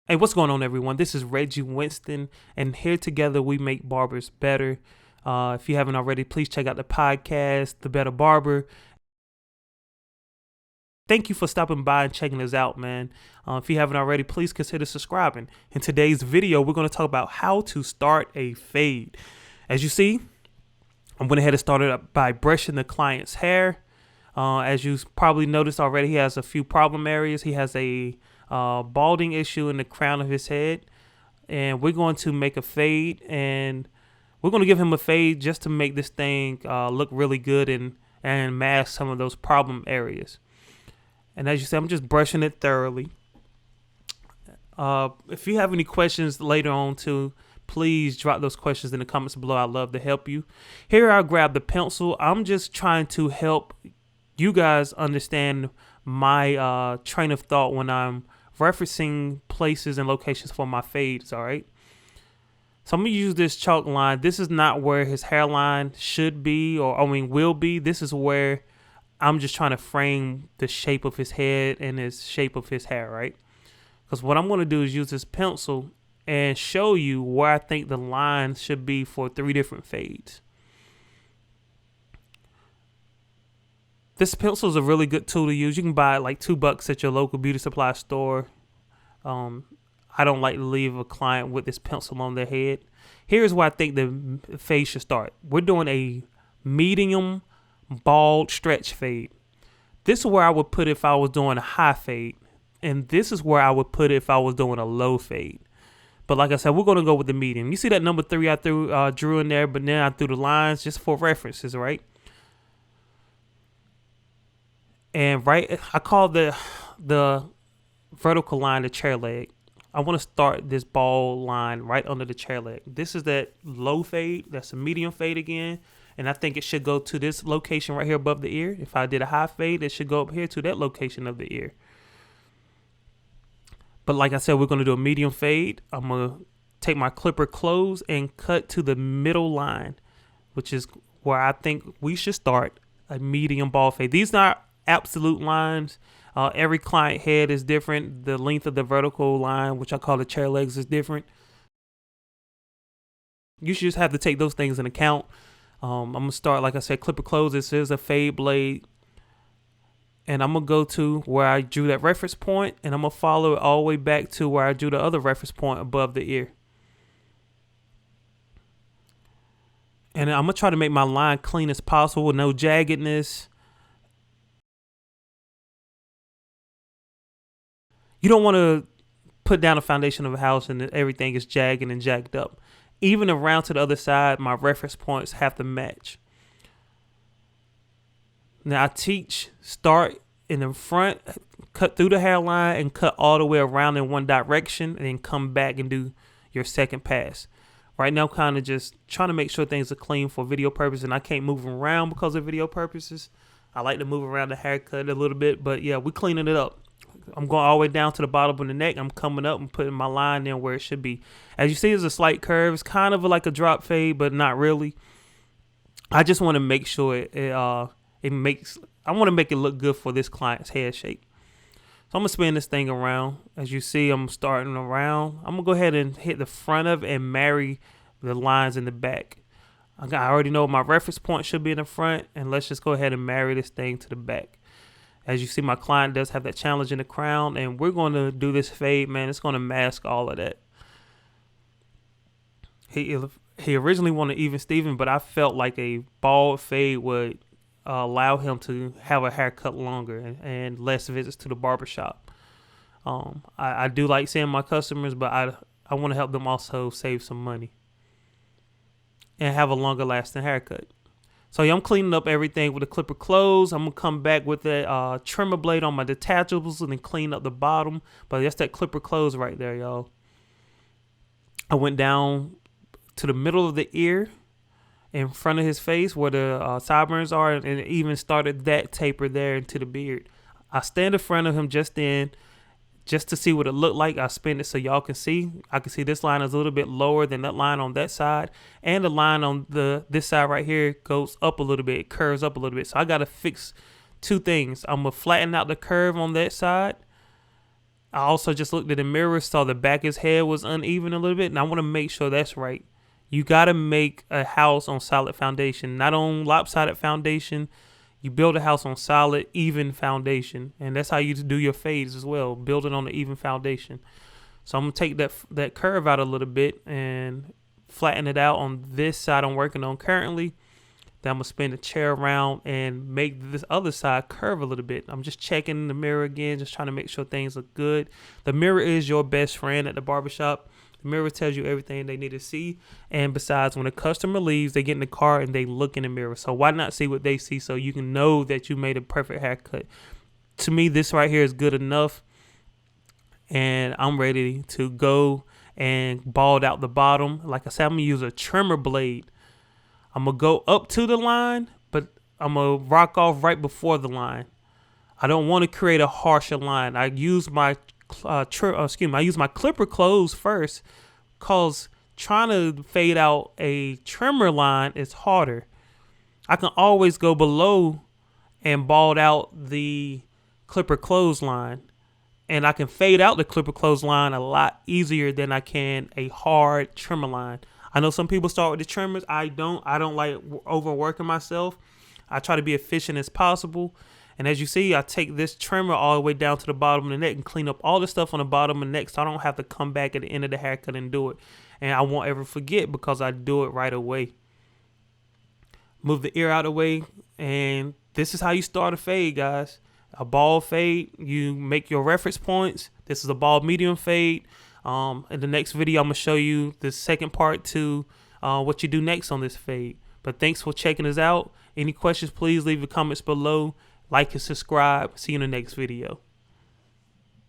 Hey, what's going on, everyone? This is Reggie Winston, and here together we make barbers better. If you haven't already, please check out the podcast, The Better Barber. Thank you for stopping by and checking us out, man. If you haven't already, please consider subscribing. In today's video, we're going to talk about how to start a fade. As you see, I went ahead and started up by brushing the client's hair. As you probably noticed already, he has a few problem areas. He has a balding issue in the crown of his head, and we're going to make a fade, and we're going to give him a fade just to make this thing look really good and mask some of those problem areas. And as you said, I'm just brushing it thoroughly. If you have any questions later on too, please drop those questions in the comments below. I'd love to help you. Here I'll grab the pencil. I'm just trying to help you guys understand my train of thought when I'm referencing places and locations for my fades, all right? So I'm going to use this chalk line. This is not where his hairline should be, or will be. This is where I'm just trying to frame the shape of his head and his shape of his hair, right? Because what I'm going to do is use this pencil and show you where I think the line should be for 3 different fades. This pencil is a really good tool to use. You can buy it like $2 at your local beauty supply store. I don't like to leave a client with this pencil on their head. Here's where I think the fade should start. We're doing a medium bald stretch fade. This is where I would put it if I was doing a high fade. And this is where I would put it if I was doing a low fade. But like I said, we're going to go with the medium. You see that number 3 I drew in there, but then I threw the lines just for references, right? And I call the vertical line the chair leg. I want to start this ball line right under the chair leg. This is that low fade. That's a medium fade again. And I think it should go to this location right here above the ear. If I did a high fade, it should go up here to that location of the ear. But like I said, we're going to do a medium fade. I'm going to take my clipper close and cut to the middle line, which is where I think we should start a medium ball fade. These are not absolute lines. Every client head is different. The length of the vertical line, which I call the chair legs, is different. You should just have to take those things into account. I'm going to start, like I said, clipper close. This is a fade blade. And I'm going to go to where I drew that reference point, and I'm going to follow it all the way back to where I drew the other reference point above the ear. And I'm going to try to make my line clean as possible, no jaggedness. You don't want to put down a foundation of a house and everything is jagged and jacked up. Even around to the other side, my reference points have to match. Now I teach start in the front, cut through the hairline, and cut all the way around in one direction, and then come back and do your second pass. Right now, kind of just trying to make sure things are clean for video purposes, and I can't move them around because of video purposes. I like to move around the haircut a little bit, but yeah, we're cleaning it up. I'm going all the way down to the bottom of the neck. I'm coming up and putting my line in where it should be. As you see, there's a slight curve. It's kind of like a drop fade, but not really. I just want to make sure I want to make it look good for this client's head shape. So I'm going to spin this thing around. As you see, I'm starting around. I'm going to go ahead and hit the front of it and marry the lines in the back. I already know my reference point should be in the front, and let's just go ahead and marry this thing to the back. As you see, my client does have that challenge in the crown, and we're going to do this fade, man. It's going to mask all of that. He originally wanted even Steven, but I felt like a bald fade would allow him to have a haircut longer and less visits to the barbershop. I do like seeing my customers, but I want to help them also save some money and have a longer lasting haircut. So yeah, I'm cleaning up everything with a clipper close. I'm going to come back with a trimmer blade on my detachables and then clean up the bottom. But that's that clipper close right there, y'all. I went down to the middle of the ear in front of his face where the sideburns are, and it even started that taper there into the beard. I stand in front of him just to see what it looked like. I spin it so y'all can see. I can see this line is a little bit lower than that line on that side, and the line on this side right here goes up a little bit. It curves up a little bit. So I got to fix 2 things. I'm going to flatten out the curve on that side, I also just looked at the mirror, saw the back of his head was uneven a little bit, and I want to make sure that's right. You got to make a house on solid foundation, not on lopsided foundation. You build a house on solid, even foundation, and that's how you do your fades as well. Build it on an even foundation. So I'm gonna take that curve out a little bit and flatten it out on this side I'm working on currently. Then I'm gonna spin the chair around and make this other side curve a little bit. I'm just checking the mirror again, just trying to make sure things look good. The mirror is your best friend at the barbershop. The mirror tells you everything they need to see. And besides, when a customer leaves, they get in the car and they look in the mirror. So why not see what they see so you can know that you made a perfect haircut? To me, this right here is good enough. And I'm ready to go and bald out the bottom. Like I said, I'm going to use a trimmer blade. I'm going to go up to the line, but I'm going to rock off right before the line. I don't want to create a harsher line. I use my I use my clipper close first, because trying to fade out a trimmer line is harder. I can always go below and bald out the clipper close line, and I can fade out the clipper close line a lot easier than I can a hard trimmer line. I know some people start with the trimmers. I don't like overworking myself. I try to be efficient as possible. And as you see, I take this trimmer all the way down to the bottom of the neck and clean up all the stuff on the bottom of the neck so I don't have to come back at the end of the haircut and do it. And I won't ever forget because I do it right away. Move the ear out of the way. And this is how you start a fade, guys. A bald fade, you make your reference points. This is a bald medium fade. In the next video, I'm going to show you the second part to what you do next on this fade. But thanks for checking us out. Any questions, please leave the comments below. Like and subscribe. See you in the next video.